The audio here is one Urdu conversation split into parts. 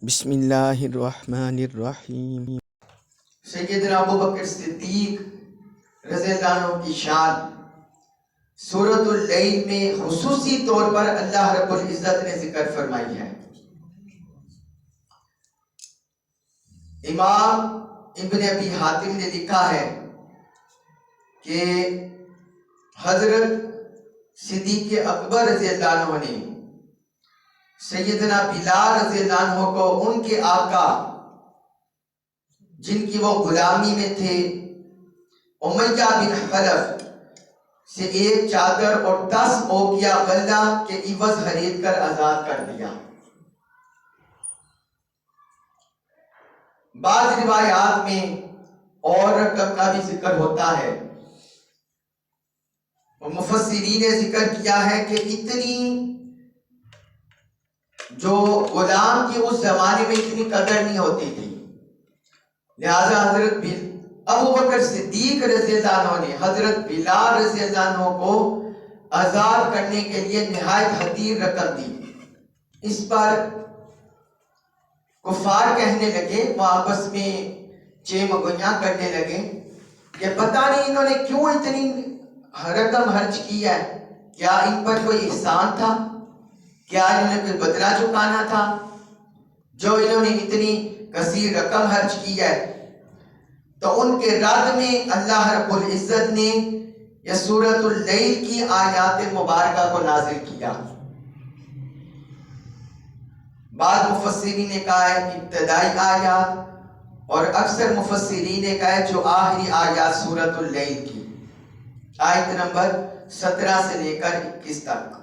بسم اللہ الرحمن الرحیم۔ سیدنا ابوبکر صدیق رضی اللہ عنہ کی شان سورۃ اللیل میں خصوصی طور پر اللہ رب العزت نے ذکر فرمائی ہے۔ امام ابن ابی حاتم نے لکھا ہے کہ حضرت صدیق اکبر رضی اللہ عنہ نے سیدنا بلال رضی اللہ عنہ کو ان کے آقا جن کی وہ غلامی میں تھے امیہ بن خلف سے ایک چادر اور 10 اوقیہ غلہ کے عوض خرید کر آزاد کر دیا۔ بعض روایات میں اور رقم کا بھی ذکر ہوتا ہے، اور مفسرین نے ذکر کیا ہے کہ اتنی جو غلام کی اس زمانے میں اتنی قدر نہیں ہوتی تھی، لہذا حضرت ابوبکر صدیق رضی اللہ عنہ نے حضرت بلال رضی اللہ عنہ کو آزاد کرنے کے لیے نہایت حقیر رقم دی۔ اس پر کفار کہنے لگے، وہ آپس میں چیمگویاں کرنے لگے کہ پتہ نہیں انہوں نے کیوں اتنی رقم خرچ کی ہے، کیا ان پر کوئی احسان تھا، کیا انہوں نے کوئی بدلہ چکانا تھا جو انہوں نے اتنی کثیر رقم خرچ کی ہے۔ تو ان کے رد میں اللہ رب العزت نے یہ سورۃ اللیل کی آیات مبارکہ کو نازل کیا۔ بعض مفسرین نے کہا ہے ابتدائی آیات، اور اکثر مفسرین نے کہا ہے جو آخری آیات سورۃ اللیل کی، آیت نمبر 17 سے لے کر 21 تک۔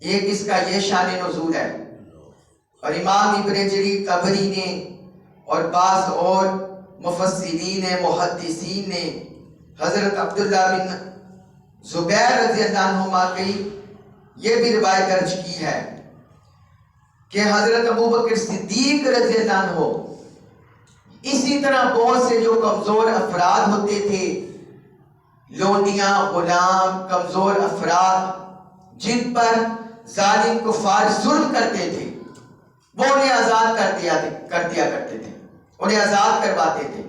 ایک اس کا یہ شان نزول ہے، اور امام ابن جریر طبری نے اور بعض اور مفسرین محدثین نے حضرت عبداللہ بن زبیر رضی اللہ عنہما کی یہ بھی روایت درج کی ہے کہ حضرت ابوبکر صدیق رضی اللہ عنہ اسی طرح بہت سے جو کمزور افراد ہوتے تھے، لونڈیاں، غلام، کمزور افراد جن پر ظالم کفار ظلم کرتے تھے، وہ انہیں آزاد کر دیا کرتے تھے، انہیں آزاد کرواتے تھے۔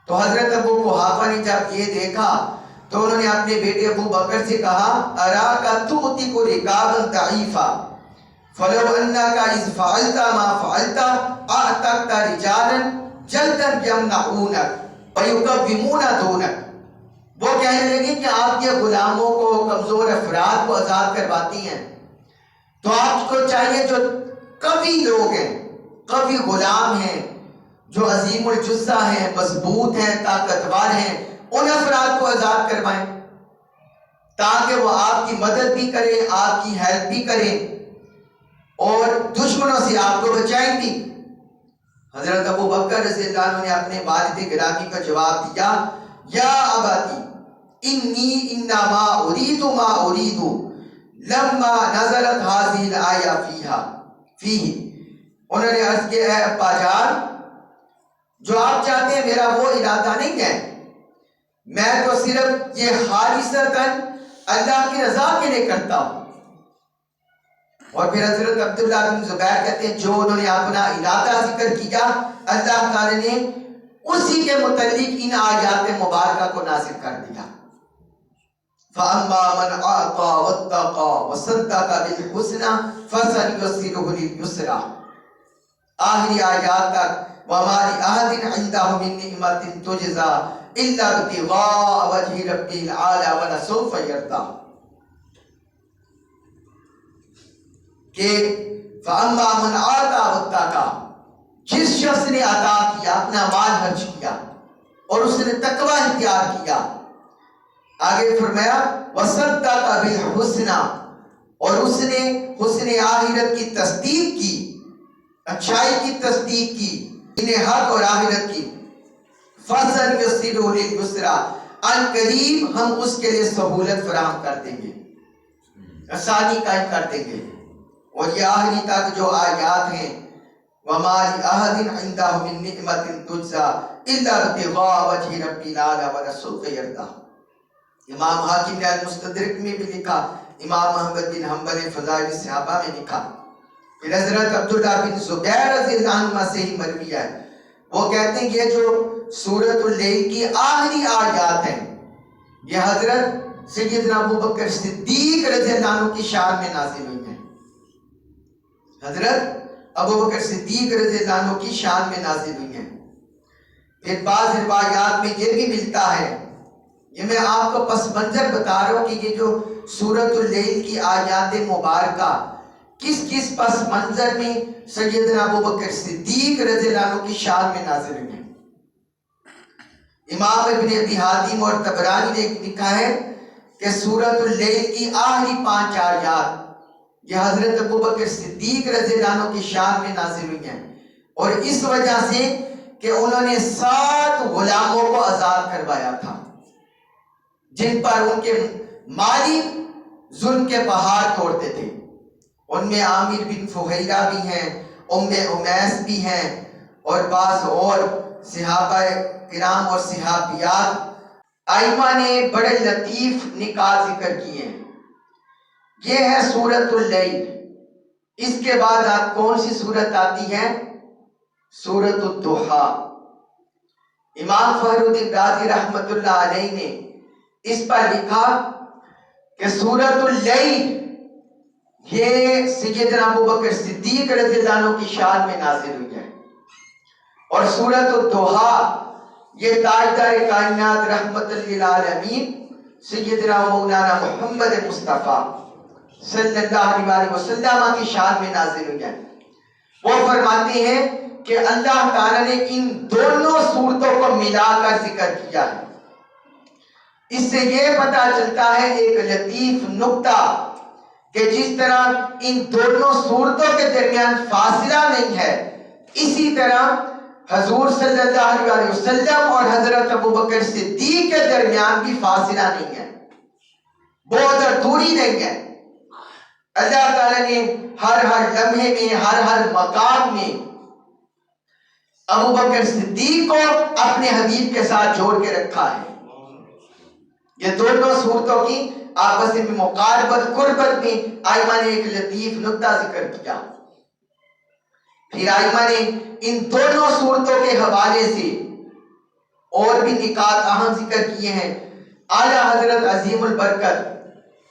تو حضرت ابو قحافہ نے جب یہ دیکھا تو انہوں نے اپنے بیٹے ابو بکر سے کہا اراکا تؤتی کو رکابا ضعیفا فلو انکا اذ فعلتا ما فعلتا اعتقت رجالا جلدا یمنعونک ویقومون دونک۔ وہ کہنے لگے کہ آپ یہ غلاموں کو، کمزور افراد کو آزاد کرواتی ہیں، تو آپ کو چاہیے جو قوی لوگ ہیں، قوی غلام ہیں، جو عظیم الجثہ ہیں، مضبوط ہیں، طاقتور ہیں، ان افراد کو آزاد کروائیں تاکہ وہ آپ کی مدد بھی کریں، آپ کی ہیلپ بھی کریں اور دشمنوں سے آپ کو بچائیں بھی۔ حضرت ابو بکر رضی اللہ عنہ نے اپنے والد گرامی کا جواب دیا، یا اباتی انی انما اريد ما اريد لما نزلت هذه الآیہ فیہ۔ انہوں نے عرض کیا ہے ابا جان، جو آپ چاہتے ہیں میرا وہ ارادہ نہیں ہے، میں تو صرف یہ خالصتاً اللہ کی رضا کے لیے کرتا ہوں۔ اور پھر حضرت عبداللہ بن زبیر کہتے ہیں جو انہوں نے اپنا ارادہ ذکر کیا، اللہ تعالی نے اسی کے متعلق ان آیات مبارکہ کو نازل کر دیا۔ فَأَمَّا مَنْ أَعْطَى وَاتَّقَى وَصَدَّقَ بِالْحُسْنَى فَسَنُيَسِّرُهُ لِلْيُسْرَى، آخری آیات تک۔ وَمَا لِأَحَدٍ عِندَهُ مِن نِعْمَةٍ تُجْزَىٰ إِلَّا ابْتِغَاءَ وَجْهِ رَبِّهِ الْأَعْلَىٰ وَلَسَوْفَ يَرْضَىٰ، کہ فَأَمَّا مَنْ أَعْطَىٰ وَاتَّقَىٰ، جس شخص نے عطا کیا، اپنا مال خرچ کیا اور اس نے تقوی اختیار کیا، آگے فرمایا وَصَدَّقَ بِالْحُسْنَى، اور اس نے حسن آخرت کی تصدیق کی، اچھائی کی تصدیق کی، انہیں حق اور آخرت کی، فَسَنُيَسِّرُهُ لِلْيُسْرَىٰ، ان قریب ہم اس کے لیے سہولت فراہم کر دیں گے، آسانی قائم کر دیں گے۔ اور یہ آخری تک جو آیات ہیں وَمَا لِأَحَدٍ عِندَهُ مِن نِعْمَةٍ تُجْزَىٰ إِلَّا ابْتِغَاءَ وَجْهِ رَبِّهِ الْأَعْلَىٰ وَلَسَوْفَ يَرْضَىٰ۔ امام حاکم نے المستدرک میں بھی لکھا، امام احمد بن حنبل فضائل صحابہ میں لکھا، پھر حضرت عبداللہ بن زبیر رضی اللہ عنہ سے ہی مروی ہے، وہ کہتے ہیں کہ یہ جو سورۃ اللیل کی آخری آیات ہیں یہ حضرت سیدنا ابوبکر صدیق رضی اللہ عنہ کی شان میں نازل ہوئی ہیں، حضرت ابوبکر صدیق رضی اللہ عنہ کی شان میں نازل ہوئی ہیں۔ پھر بعض روایات میں یہ بھی ملتا ہے، یہ میں آپ کو پس منظر بتا رہا ہوں کہ یہ جو سورۃ اللیل کی آیات مبارکہ کس کس پس منظر میں سیدنا ابوبکر صدیق رضی اللہ عنہ کی شان میں نازل ہوئی ہیں۔ امام ابن ابی حاتم اور طبرانی نے لکھا ہے کہ سورۃ اللیل کی آخری 5 آیات یہ حضرت ابوبکر صدیق رضی اللہ عنہ کی شان میں نازل ہوئی ہیں، اور اس وجہ سے کہ انہوں نے 7 غلاموں کو آزاد کروایا تھا جن پر ان کے مالک ظلم کے پہاڑ توڑتے تھے۔ ان میں عامر بن فہیرہ بھی ہیں، ام امیس بھی ہیں، اور بعض اور صحابہ کرام اور صحابیات۔ ائمہ نے بڑے لطیف نکات ذکر کیے ہیں۔ یہ ہے سورۃ اللیل۔ اس کے بعد آپ کون سی سورت آتی ہے؟ سورۃ الضحیٰ۔ امام فخر الدین رازی رحمت اللہ علیہ نے اس پر لکھا کہ سورۃ اللیل یہ سیدنا ابوبکر صدیق رضی اللہ عنہ کی شان میں نازل ہوئی ہے، اور سورۃ الضحیٰ یہ تاجدار کائنات رحمت للعالمین سیدنا مولانا محمد مصطفیٰ صلی اللہ علیہ وسلم کی شان میں نازل ہوئی ہے۔ وہ فرماتے ہیں کہ اللہ تعالیٰ نے ان دونوں صورتوں کو ملا کر ذکر کیا ہے۔ اس سے یہ پتہ چلتا ہے ایک لطیف نکتہ کہ جس طرح ان دونوں صورتوں کے درمیان فاصلہ نہیں ہے، اسی طرح حضور صلی اللہ علیہ وسلم اور حضرت ابوبکر صدیق کے درمیان بھی فاصلہ نہیں ہے، بہت دوری نہیں ہے۔ اللہ تعالیٰ نے ہر لمحے میں ہر مقام میں ابوبکر صدیق کو اپنے حبیب کے ساتھ جوڑ کے رکھا ہے۔ یہ دونوں صورتوں کی آپس میں مقاربت قربت میں ائمہ نے ایک لطیف نکتہ ذکر کیا۔ پھر ائمہ نے ان دونوں صورتوں کے حوالے سے اور بھی نکات اہم ذکر کیے ہیں۔ اعلیٰ حضرت عظیم البرکت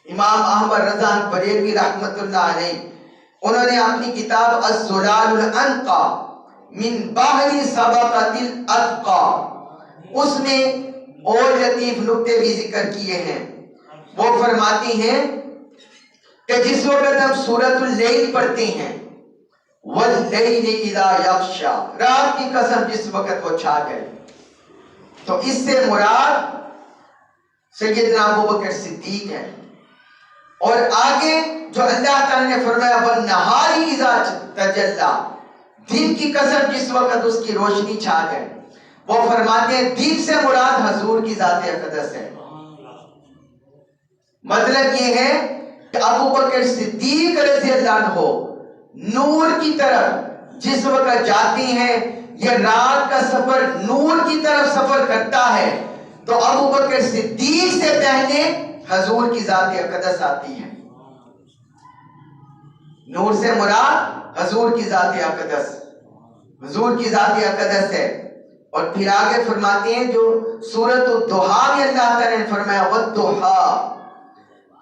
امام احمد رضا بریلوی رحمت اللہ علیہ، انہوں نے اپنی کتاب الزلال الانقا من بحر سبقت الاتقا اس میں اور لطیف نکتے بھی ذکر کیے ہیں۔ وہ فرماتی ہیں کہ جس وقت ہم سورۃ اللیل پڑھتے ہیں، واللیل اذا یغشا، رات کی قسم جس وقت وہ چھا گئے، تو اس سے مراد سیدنا ابوبکر صدیق ہے۔ اور آگے جو اللہ تعالیٰ نے فرمایا والنہار اذا تجلی، دن کی قسم جس وقت اس کی روشنی چھا گئے، وہ فرماتے ہیں دن سے مراد حضور کی ذات اقدس ہے۔ مطلب یہ ہے کہ ابوبکر صدیق رضی اللہ عنہ نور کی طرف جس وقت جاتے ہیں، یہ رات کا سفر نور کی طرف سفر کرتا ہے، تو ابوبکر صدیق سے پہلے حضور کی ذات اقدس آتی ہے۔ نور سے مراد حضور کی ذات اقدس، حضور کی ذات اقدس ہے۔ اور پھر آگے فرماتے ہیں جو سورۃ الضحیٰ میں اللہ تعالیٰ نے فرمایا والضحیٰ،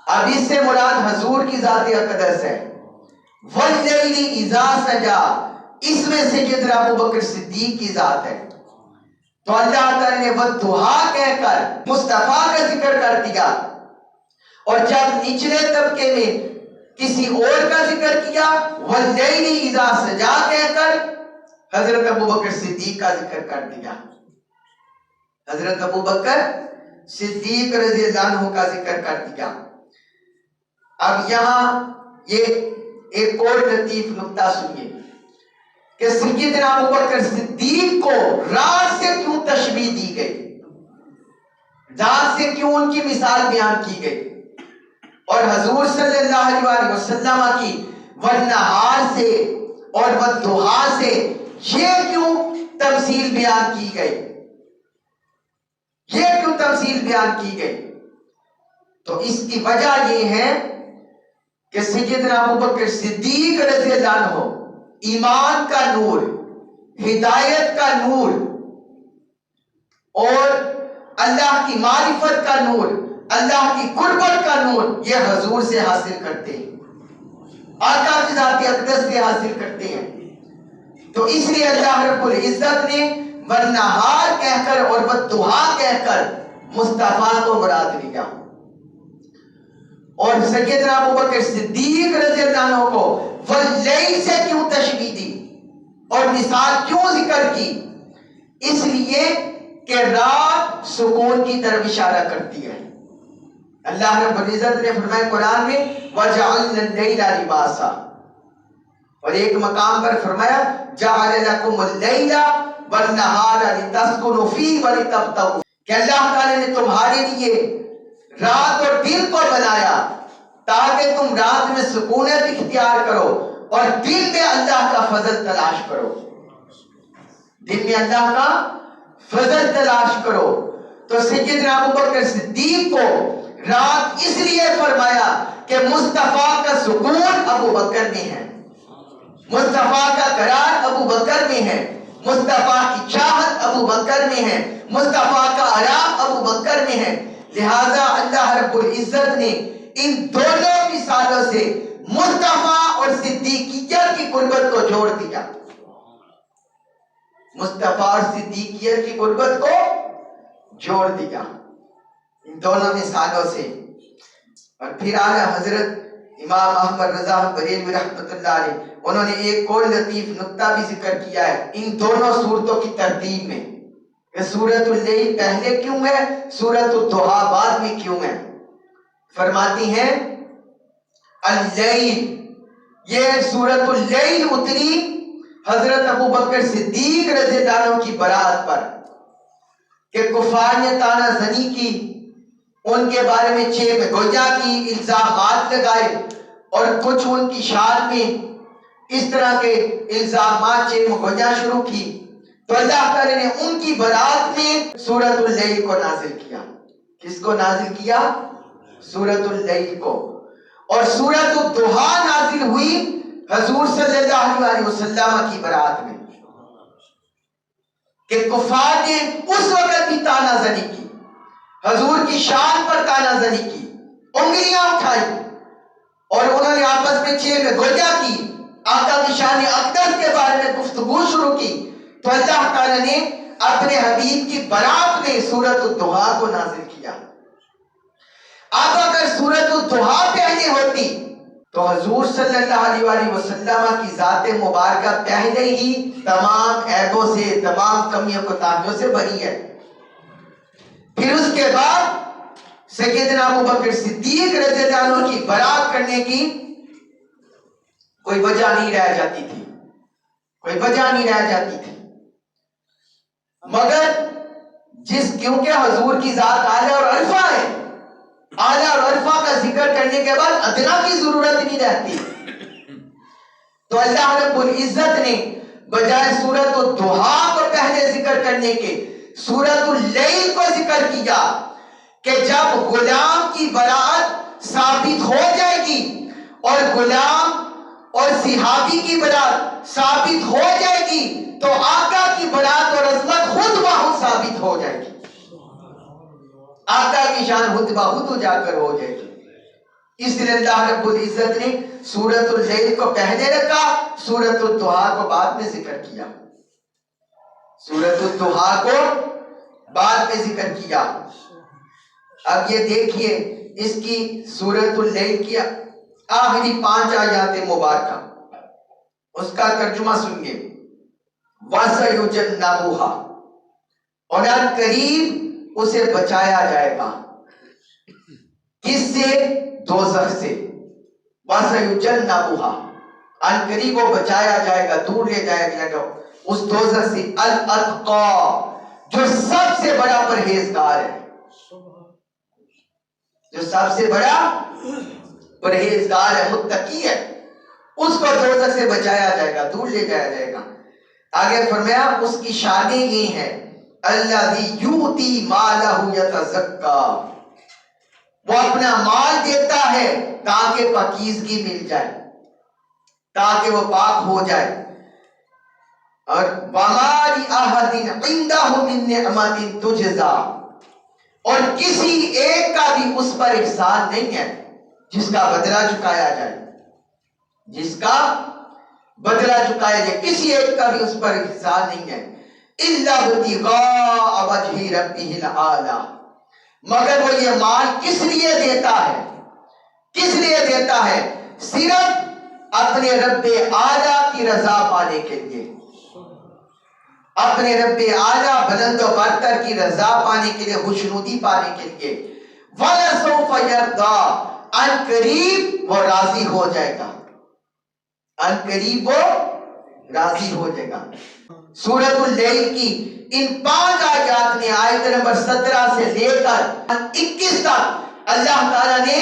اب اس سے مراد حضور کی ذات اقدس ہے۔ واللیل اذا سجا، اس میں سیدنا ابوبکر صدیق کی ذات ہے۔ تو اللہ تعالیٰ نے والضحیٰ کہہ کر مصطفیٰ کا ذکر کر دیا، اور جب نچلے طبقے میں کسی اور کا ذکر کیا واللیل اذا سجا کہہ کر حضرت ابوبکر صدیق کا ذکر کر دیا، حضرت ابوبکر صدیق رضی اللہ عنہ کا ذکر کر دیا۔ اب یہاں یہ ایک اور لطیف نکتہ سنیے کہ سیدنا ابوبکر صدیق کو رات سے کیوں تشبیہ دی گئی، رات سے کیوں ان کی مثال بیان کی گئی، اور حضور صلی اللہ علیہ وسلم کی والنہار سے اور والضحیٰ سے یہ کیوں تمثیل بیان کی گئی، یہ کیوں تمثیل بیان کی گئی؟ تو اس کی وجہ یہ ہے کہ سیدنا ابوبکر صدیق رضی اللہ عنہ ایمان کا نور، ہدایت کا نور اور اللہ کی معرفت کا نور، اللہ کی قربت کا نور یہ حضور سے حاصل کرتے ہیں، آقا کی ذات اقدس سے حاصل کرتے ہیں۔ تو اس لیے اللہ رب العزت نے والنہار کہہ کر اور والضحیٰ کہہ کر مصطفیٰ کو مراد لیا، اور سیدنا ابوبکر صدیق رضی اللہ عنہ کو واللیل سے کیوں تشبیہ دی اور مثال کیوں ذکر کی؟ اس لیے کہ رات سکون کی طرف اشارہ کرتی ہے۔ اللہ رب العزت نے فرمایا قرآن میں وَجَعَلْنَا اللَّيْلَ لِبَاسًا، اور ایک مقام پر فرمایا جَعَلَ لَكُمُ اللَّيْلَ وَالنَّهَارَ لِتَسْكُنُوا فِيهِ وَلِتَبْتَغُوا، کہ اللہ تعالی نے تمہارے لیے رات اور دن کو بنایا تاکہ تم رات میں سکونت اختیار کرو اور دن میں اللہ کا فضل تلاش کرو، دن میں اللہ کا فضل تلاش کرو۔ تو سیدنا ابوبکر صدیق کو رات اس لیے فرمایا کہ مصطفیٰ کا سکون ابوبکر میں ہے، مصطفیٰ کا قرار ابوبکر میں ہے، مصطفیٰ کی چاہت ابوبکر میں ہے، مصطفیٰ کا آرام ابوبکر میں ہے۔ لہذا اللہ رب العزت نے ان دونوں مثالوں سے مصطفیٰ اور صدیقیت کی قربت کو جوڑ دیا، مصطفیٰ اور صدیقیت کی قربت کو جوڑ دیا ان دونوں مثالوں سے۔ اور پھر آگے حضرت امام احمد رضا بریلوی رحمۃ اللہ علیہ انہوں نے ایک اور لطیف نکتہ بھی ذکر کیا ہے ان دونوں صورتوں کی ترتیب میں کہ سورۃ اللیل پہلے کیوں ہے، سورۃ الضحیٰ بعد میں کیوں ہے۔ فرماتی ہیں اللیل، یہ سورۃ اللیل اتری حضرت ابوبکر صدیق رضی اللہ عنہ کی برات پر کہ کفار نے طعنہ زنی کی، ان کے بارے میں چیب گویا کی الزامات لگائے اور کچھ ان کی شان میں اس طرح کے الزامات چیب گویا شروع کی، تو اللہ تعالی نے ان کی برات میں سورۃ اللیل کو نازل کیا۔ کس کو نازل کیا؟ سورۃ اللیل کو۔ اور سورۃ الضحیٰ نازل ہوئی حضور صلی اللہ علیہ وسلم کی برات میں کہ کفار نے اس وقت بھی طعنہ زنی کی، حضور کی شان پر طعنہ زنی کی، انگلیاں اٹھائی اور انہوں نے آپس میں چیب گویا کی، آقا کی شان اقدس کے بارے میں گفتگو شروع کی، تو اللہ تعالی نے اپنے حبیب کی برات میں سورۃ الضحیٰ کو نازل کیا۔ اب اگر سورۃ الضحیٰ پہلے ہوتی تو حضور صلی اللہ علیہ وسلم کی ذات مبارکہ پہلے ہی تمام عیبوں سے، تمام کمیوں کوتاہیوں سے بری ہے۔ پھر اس کے بعد سیدنا ابوبکر صدیق رضی اللہ عنہ کی برات کرنے کی کوئی وجہ نہیں رہ جاتی تھی، کوئی وجہ نہیں رہ جاتی تھی، مگر کیونکہ حضور کی ذات اعلیٰ اور عرفہ ہے، اعلیٰ اور عرفہ کا ذکر کرنے کے بعد ادنا کی ضرورت نہیں رہتی، تو اللہ رب العزت نے بجائے سورۃ الضحیٰ کو پہلے ذکر کرنے کے سورۃ اللیل کو ذکر کیا کہ جب غلام کی برات ثابت ہو جائے گی اور غلام اور صحابی کی برات ثابت ہو جائے گی تو آقا کی برات اور عظمت خود بخود ثابت ہو جائے گی، آقا کی شان خود بخود اجاگر ہو جائے گی۔ اس لیے اللہ رب العزت نے سورۃ اللیل کو پہلے رکھا، سورۃ الضحیٰ کو بعد میں ذکر کیا، سورۃ الضحیٰ کو بعد میں ذکر کیا۔ اب یہ دیکھیے اس کی سورۃ اللیل کی آخری 5 آیات مبارکہ، اس کا ترجمہ سنیے۔ وَسَيُجَنَّبُهَا، اور قریب اسے بچایا جائے گا، کس سے؟ دوزخ سے۔ وَسَيُجَنَّبُهَا، ان قریب وہ بچایا جائے گا، دور لے جایا جائے گا اس دوزخ سے، الاتقا، جو سب سے بڑا پرہیزگار ہے، جو سب سے بڑا پرہیزگار ہے، متقی ہے، اس کو دوزخ سے بچایا جائے گا، دور لے جایا جائے گا۔ آگے فرمایا اس کی شانیں یہ ہیں الذی یؤتی مالہ یتزکا، وہ اپنا مال دیتا ہے تاکہ پاکیزگی مل جائے، تاکہ وہ پاک ہو جائے. اور وَمَا لِأَحَدٍ عِندَهُ مِن نِعْمَةٍ تُجْزَىٰ، اور کسی ایک کا بھی اس پر احسان نہیں ہے جس کا بدلہ چکایا جائے، جس کا بدلہ چکایا جائے، کسی ایک کا بھی اس پر احسان نہیں ہے. إِلَّا ابْتِغَاءَ وَجْهِ رَبِّهِ الْأَعْلَىٰ، مگر وہ یہ مال کس لیے دیتا ہے؟ کس لیے دیتا ہے؟ صرف اپنے رب اعلیٰ کی رضا پانے کے لیے، اپنے رب اعلیٰ بلند و برتر کی رضا پانے کے لیے، خوشنودی پانے کے لیے. وَلَسَوْفَ يَرْضَىٰ، ان قریب وہ راضی ہو جائے گا، ان قریب وہ راضی ہو جائے گا. سورۃ اللیل کی ان 5 آیات میں آیت نمبر 17 سے لے کر 21 تک اللہ تعالیٰ نے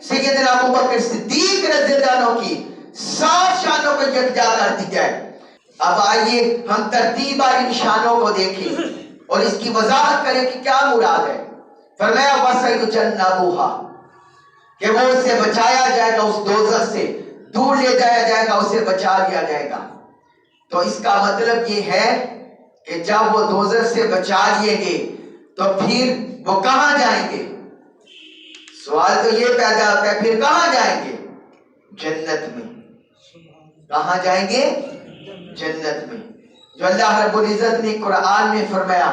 سیدنا ابوبکر صدیق رضی اللہ عنہ کی 7 شانوں کو یکجا کر دیا ہے. اب آئیے ہم ترتیب ان شانوں کو دیکھیں اور اس کی وضاحت کریں کہ کیا مراد ہے. فرمایا وَسَيُجَنَّبُهَا، کہ وہ اس سے بچایا جائے گا، اس دوزخ سے دور لے جایا جائے گا، اسے بچا لیا جائے گا. تو اس کا مطلب یہ ہے کہ جب وہ دوزخ سے بچا لیے گے تو پھر وہ کہاں جائیں گے؟ سوال تو یہ پیدا ہوتا ہے پھر کہاں جائیں گے؟ جنت میں. کہاں جائیں گے؟ جنت میں. جو اللہ رب العزت نے قرآن میں فرمایا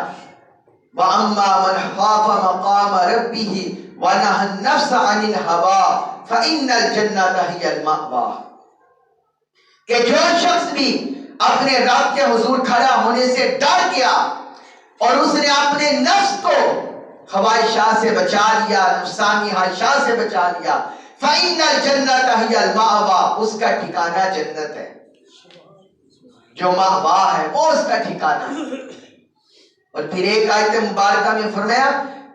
وَأَمَّا مَنْ خَافَ مَقَامَ رَبِّهِ وَنَهَى النَّفْسَ عَنِ الْهَوَىٰ فَإِنَّ الْجَنَّةَ هِيَ الْمَأْوَىٰ، کہ جو شخص بھی اپنے رب کے حضور کھڑا ہونے سے ڈر گیا اور اس نے اپنے نفس کو خواہشات سے بچا لیا، نفسانی خواہشات سے بچا لیا، فَإِنَّ الْجَنَّةَ هِيَ الْمَأْوَىٰ، اس کا ٹھکانہ جنت ہے. جو مأوا ہے وہ اس کا ٹھکانہ ہے. اور پھر ایک آیت مبارکہ میں فرمایا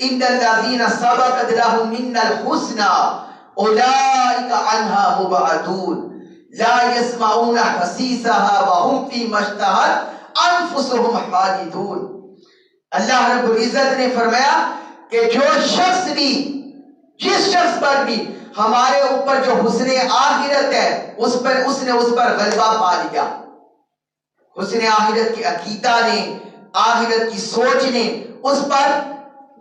إِنَّ الَّذِينَ سَبَقَتْ لَهُم مِّنَّ الْحُسْنَىٰ أُولَٰئِكَ عَنْهَا مُبْعَدُونَ لَا يَسْمَعُونَ حَسِيسَهَا وَهُمْ فِيمَا اشْتَهَتْ أَنفُسُهُمْ خَالِدُونَ. اللہ رب العزت نے فرمایا کہ جو شخص بھی، جس شخص پر بھی ہمارے اوپر جو حسن آخرت ہے اس نے اس پر غلبہ پا لیا. حسن آخرت کی عقیدہ نے، آخرت کی سوچ نے اس پر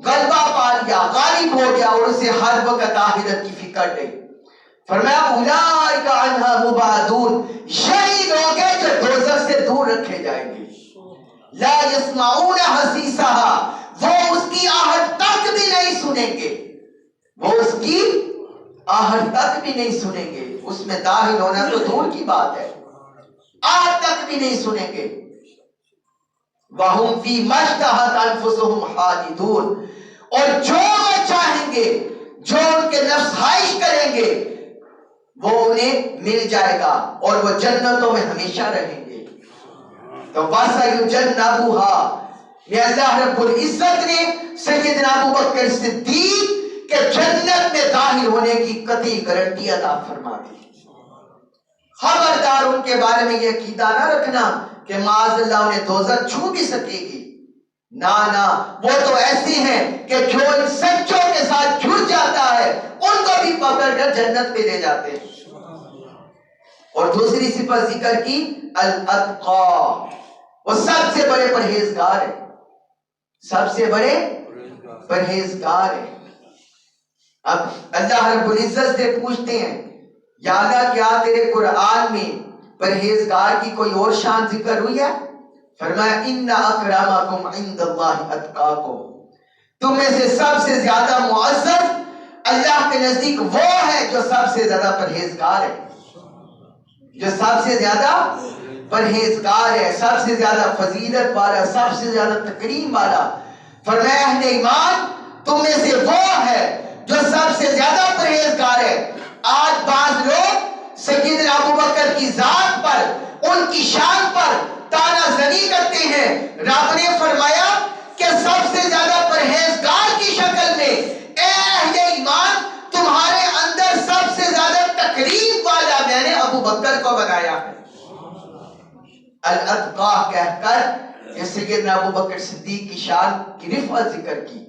غلبہ پا لیا، غالب ہو گیا اور اسے ہر وقت آخرت کی فکر نہیں. فرمایا اولئک عنہا مبعدون، یہی لوگ ہیں جو دوزخ سے دور رکھے جائیں گے. لا یسمعون حسیسہا، وہ اس کی آہٹ تک بھی نہیں سنیں گے، وہ اس کی آہٹ تک بھی نہیں سنیں گے. اس میں داخل ہونا تو دور کی بات ہے، آہٹ تک بھی نہیں سنیں گے. وَهُمْ فِيمَا اشْتَهَتْ أَنفُسُهُمْ خَالِدُونَ، اور جو وہ چاہیں گے، جو ان کے نفس خواہش کریں گے وہ انہیں مل جائے گا اور وہ جنتوں میں ہمیشہ رہیں گے. تو وَسَيُجَنَّبُهَا، یہ اللہ رب العزت نے سیدنا ابوبکر صدیق کے جنت میں داخل ہونے کی قطعی گارنٹی عطا فرما دی. خبردار ان کے بارے میں یہ عقیدہ نہ رکھنا کہ معاذ اللہ انہیں دوزخ چھو بھی سکے گی. نہ وہ تو ایسی ہیں کہ جو ان سچوں کے ساتھ جڑ جاتا ہے ان کو بھی پکڑ کر جنت پہ لے جاتے ہیں. اور دوسری صفت ذکر کی الاتقا، وہ سب سے بڑے پرہیزگار ہیں، سب سے بڑے پرہیزگار ہیں. اب اللہ رب العزت سے پوچھتے ہیں یا اللہ کیا تیرے قرآن میں پرہیزگار کی کوئی اور شان ذکر ہوئی ہے؟ فرمایا ان اکرمکم عند اللہ اتقاکم، تم میں سے سب سے زیادہ معزز اللہ کے نزدیک وہ ہے جو سب سے زیادہ پرہیزگار ہے، جو سب سے زیادہ پرہیزگار ہے، سب سے زیادہ فضیلت والا، سب سے زیادہ تکریم والا. فرمایا اہل ایمان تم میں سے وہ ہے جو سب سے زیادہ پرہیزگار ہے. آج بعض لوگ سیدنا ابوبکر کی ذات پر، ان کی شان پر تانا زنی کرتے ہیں. رب نے فرمایا کہ سب سے زیادہ پرہیزگار کی شکل میں اے اہل ایمان تمہارے اندر سب سے زیادہ تکریم والا میں نے ابوبکر کو بنایا ہے. الاتقا کہہ کر کہ سیدنا ابوبکر صدیق کی شان کی رفعت ذکر کی.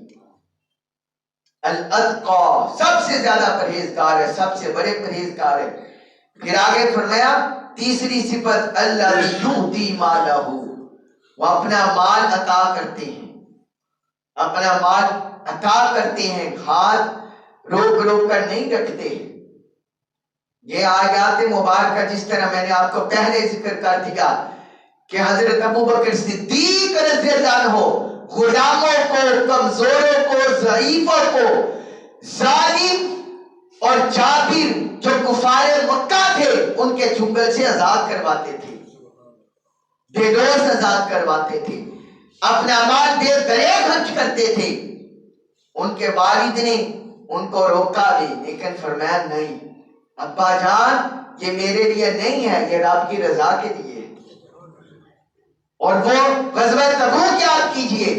الاتقا، سب سے زیادہ پرہیزگار ہے، سب سے بڑے پرہیزگار ہے۔ پھر آگے فرمایا تیسری صفت الذی یؤتی مالہ، وہ اپنا مال عطا کرتے ہیں، اپنا مال عطا کرتے ہیں، ہاتھ روک روک کر نہیں رکھتے۔ یہ آیات مبارکہ جس طرح میں نے آپ کو پہلے ذکر کر دیا کہ حضرت ابوبکر صدیق رضی اللہ عنہ غلاموں کو، کمزوروں کو، ضعیفوں کو، ظالم اور جابر جو کفار مکہ تھے ان کے چنگل سے آزاد کرواتے تھے، بے دوست آزاد کرواتے تھے، اپنا مال بے دریغ خرچ کرتے تھے۔ ان کے والد نے ان کو روکا بھی، لیکن فرمایا نہیں ابا جان یہ میرے لیے نہیں ہے، یہ رب کی رضا کے لیے ہے۔ اور وہ غزوہ تبوک یاد کیجئے،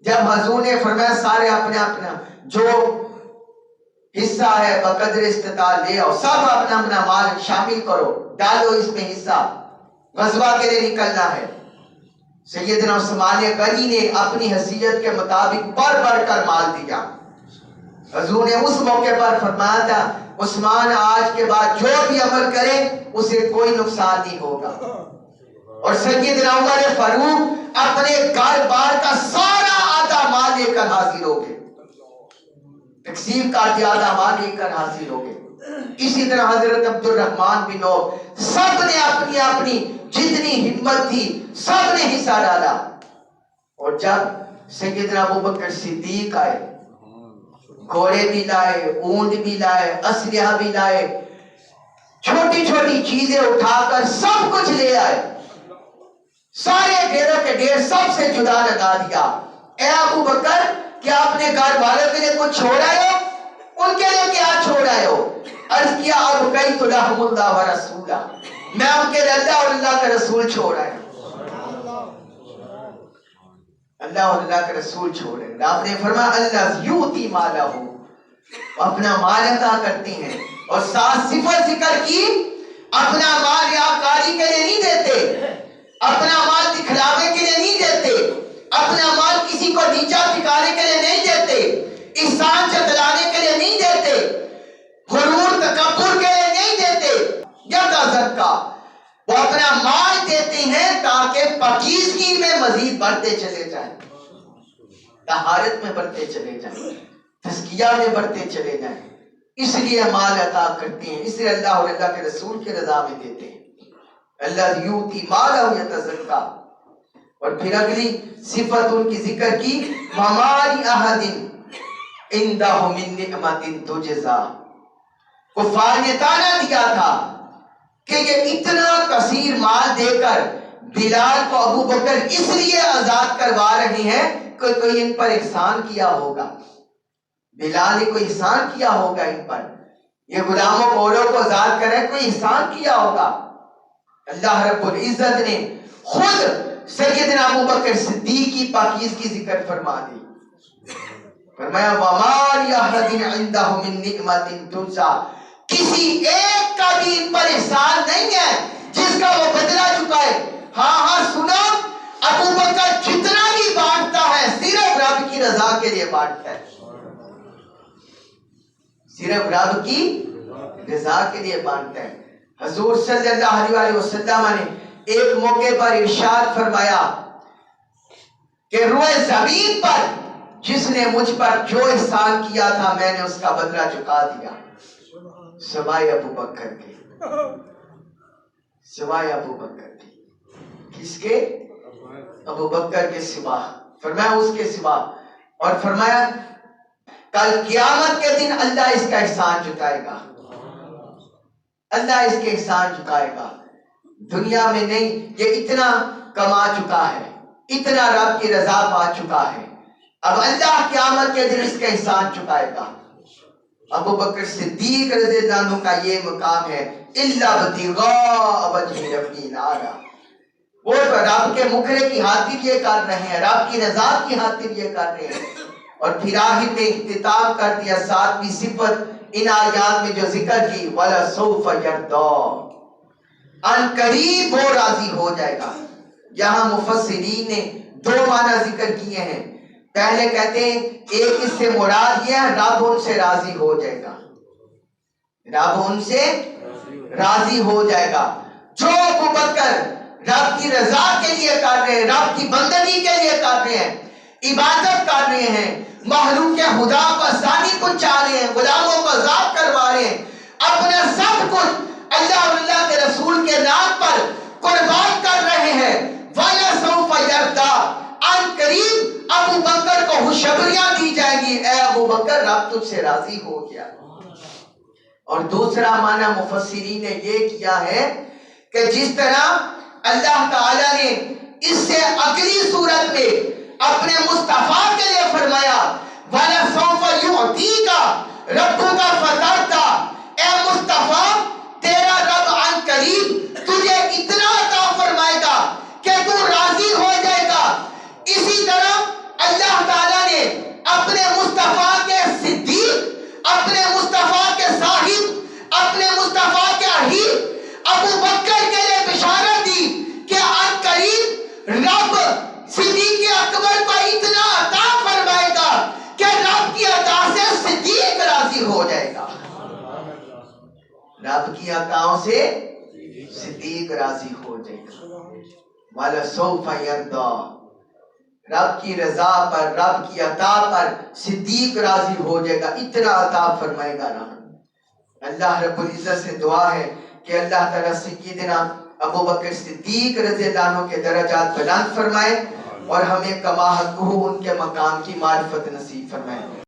جب حضور نے فرمایا سارے اپنا اپنا جو حصہ ہے بقدر استطاعت لے آؤ، سب اپنا اپنا مال شامل کرو، ڈالو اس میں حصہ، غزوہ کے لیے نکلنا ہے۔ سیدنا عثمان غنی نے اپنی حیثیت کے مطابق بڑھ بڑھ کر مال دیا۔ حضور نے اس موقع پر فرمایا تھا عثمان آج کے بعد جو بھی عمل کرے اسے کوئی نقصان نہیں ہوگا۔ اور سیدنا عمر فاروق اپنے گھر بار کا سارا آدھا مال لے کر حاضر ہو گئے، تقسیم کر دیا، آدھا مال لے کر حاضر ہو گئے۔ اسی طرح حضرت عبد الرحمن بن عوف، سب نے اپنی اپنی جتنی ہمت تھی سب نے حصہ ڈالا۔ اور جب سیدنا ابوبکر صدیق آئے، گھوڑے بھی لائے، اونٹ بھی لائے، اسلحہ بھی لائے، چھوٹی چھوٹی چیزیں اٹھا کر سب کچھ لے آئے، سارے ڈیروں کے ڈیر سب سے جدا لگا دیا۔ اے ابو بکر کیا اپنے گھر والوں کے لیے کچھ چھوڑ آئے ہو؟ ان کے لیے کیا چھوڑ آئے ہو؟ عرض کیا ابقیت لہم اللہ و رسولہ، میں ان کے لیے اللہ اور اللہ کا رسول چھوڑ آیا، اللہ اور اللہ کا رسول چھوڑے۔ آپ نے فرمایا اللہ یؤتی مالہ، اپنا مال عطا کرتے ہیں۔ اور ساتھ صفت ذکر کی، اپنا مال ریاکاری کے لیے نہیں دیتے، اپنا مال دکھلاوے کے لیے نہیں دیتے، اپنا مال کسی کو نیچا دکھانے کے لیے نہیں دیتے، احسان جتلانے کے لیے نہیں دیتے، غرور تکبر کے لیے نہیں دیتے۔ یتزکا، وہ اپنا مال دیتے ہیں تاکہ پاکیزگی میں مزید بڑھتے چلے جائیں، طہارت میں بڑھتے چلے جائیں، تزکیہ میں بڑھتے چلے جائیں، اس لیے مال عطا کرتے ہیں، اس لیے اللہ اور اللہ کے رسول کی رضا میں دیتے ہیں۔ اللہ یؤتی مالہ یتزکا۔ اور پھر اگلی صفت ان کی ذکر کی، وما لأحد عنده من نعمت تجزا۔ کفار نے طعنہ دیا تھا کہ یہ اتنا کثیر مال دے کر بلال کو ابو بکر اس لیے آزاد کروا رہے ہیں کہ کوئی ان پر احسان کیا ہوگا، بلال نے کوئی احسان کیا ہوگا ان پر، یہ غلاموں گھوڑوں کو آزاد کرے کوئی احسان کیا ہوگا۔ اللہ رب العزت نے خود سیدنا ابو بکر صدیق کی پاکیزگی ذکر فرما دی، فرمایا وَمَا لِأَحَدٍ عِندَهُ مِن نِعْمَةٍ تُجْزَىٰ، کسی ایک کا بھی ان پر احسان نہیں ہے جس کا وہ بدلہ چکائے۔ ہاں ہاں سنو، ابو بکر جتنا بھی بانٹتا ہے صرف رب کی رضا کے لیے بانٹتا ہے، صرف رب کی رضا کے لیے بانٹتا ہے۔ حضور صلی اللہ علیہ وسلم نے ایک موقع پر ارشاد فرمایا کہ روئے زمین پر جس نے مجھ پر جو احسان کیا تھا میں نے اس کا بدلہ چکا دیا، سوائے ابو بکر کے، سوائے ابو بکر کے۔ کس کے؟ ابو بکر کے سوا، فرمایا اس کے سوا۔ اور فرمایا کل قیامت کے دن اللہ اس کا احسان چکائے گا، اللہ اس کے احسان چکائے گا، دنیا میں نہیں۔ یہ اتنا کما چکا ہے، اتنا رب کی رضا پا چکا ہے، اب اللہ قیامت کے دن اس کا احسان چکائے گا۔ ابو بکر صدیق رضی اللہ عنہ کا یہ مقام ہے، الا ابتغاء وجہ ربی الاعلی، وہ تو رب کے مکرے کی خاطر یہ کر رہے ہیں، رب کی رضا کی خاطر یہ کر رہے ہیں۔ اور پھر آخر میں اختتام کر دیا ساتویں صفت ان آیات میں جو ذکر کی، وَلَسَوْفَ يَرْضَىٰ، ان قریب وہ راضی ہو جائے گا۔ یہاں مفسرین نے دو معنی ذکر کیے ہیں، پہلے کہتے ہیں ایک اس سے مراد یہ ہے رب ان سے راضی ہو جائے گا، رب ان سے راضی ہو جائے گا۔ جو ابو بکر رب کی رضا کے لیے کر رہے ہیں، رب کی بندگی کے لیے کر رہے ہیں، عبادت کر رہے ہیں، محروم کے خدا کو آسانی پہنچا رہے ہیں، غلاموں کو آزاد کروا رہے ہیں، اپنا سب کچھ اللہ اور اللہ کے رسول کے نام پر قربان کر رہے ہیں، وَلَسَوْفَ يَرْضَىٰ، ان قریب ابو بکر کو خوشخبریاں دی جائیں گی، اے ابو بکر رب تجھ سے راضی ہو گیا۔ اور دوسرا معنی مفسرین نے یہ کیا ہے کہ جس طرح اللہ تعالیٰ نے اس سے اگلی صورت میں اپنے مصطفیٰ کے لیے فرمایا وَلَسَوْفَ يُعْطِيكَ رَبُّكَ فَتَرْضَىٰ، اے مصطفیٰ تیرا رب عن قریب تجھے اتنا عطا فرمائے گا کہ تو راضی ہو جائے گا۔ اسی طرح اللہ تعالیٰ نے اپنے مصطفیٰ کے صدیق، اپنے مصطفیٰ کے صاحب، اپنے مصطفیٰ کے حبیب ابو بکر کے لیے بشارت دی کہ عن قریب رب صدیق اکبر کو اتنا عطا فرمائے گا کہ رب کی عطا سے صدیق راضی ہو جائے گا، رب کی عطاؤں سے صدیق راضی ہو جائے گا۔ وَلَسَوْفَ يَرْضَىٰ، رب کی رضا پر، رب کی عطا پر صدیق راضی ہو جائے گا، اتنا عطا فرمائے گا رب۔ اللہ رب العزت سے دعا ہے کہ اللہ تعالیٰ سیدنا ابو بکر صدیق رضی اللہ عنہ کے درجات بلند فرمائے اور ہمیں کما حقہ ان کے مقام کی معرفت نصیب فرمائے۔